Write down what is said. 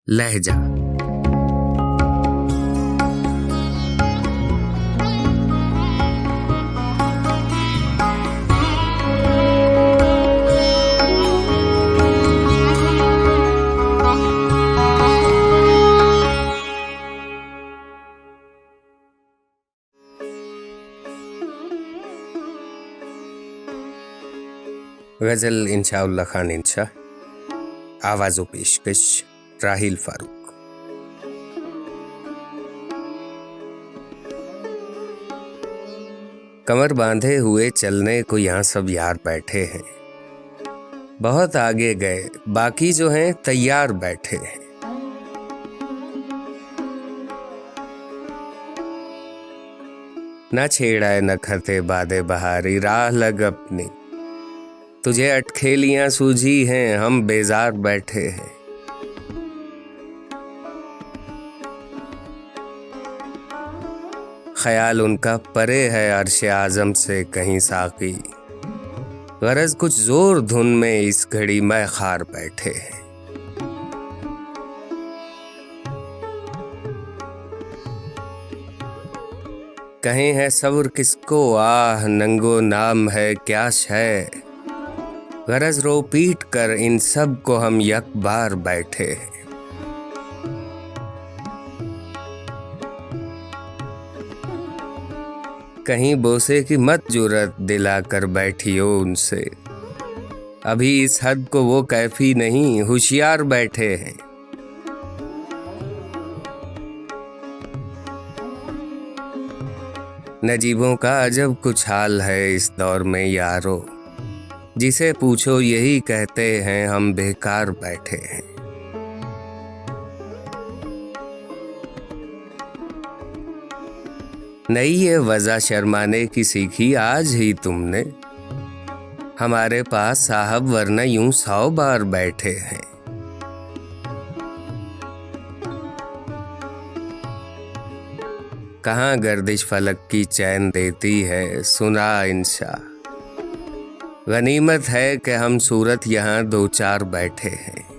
लहजा। गज़ल इंशाउल्लाह खान इंशा, आवाज़ो पेशकश राहिल फारूक। कमर बांधे हुए चलने को यहाँ सब यार बैठे हैं, बहुत आगे गए बाकी जो हैं तैयार बैठे हैं। न छेड़ाए न खते बादे बहारी, राह लग अपनी तुझे अटखेलियां सूझी हैं, हम बेजार बैठे हैं। ख्याल उनका परे है अर्श आज़म से कहीं साकी, गरज कुछ जोर धुन में इस घड़ी मैं खार बैठे हैं। कहीं है सब्र किसको आह, नंगो नाम है क्या शय, गरज रो पीट कर इन सब को हम यक बार बैठे हैं। कहीं बोसे की मत जुरत दिला कर बैठियो उनसे, अभी इस हद को वो कैफी नहीं होशियार बैठे हैं। नजीबों का अजब कुछ हाल है इस दौर में यारो, जिसे पूछो यही कहते हैं हम बेकार बैठे हैं। नहीं ये वजह शर्माने की सीखी आज ही तुमने, हमारे पास साहब वरना यूं 100 बार बैठे हैं। कहाँ गर्दिश फलक की चैन देती है सुना इंशा, गनीमत है कि हम सूरत यहाँ 2-4 बैठे हैं।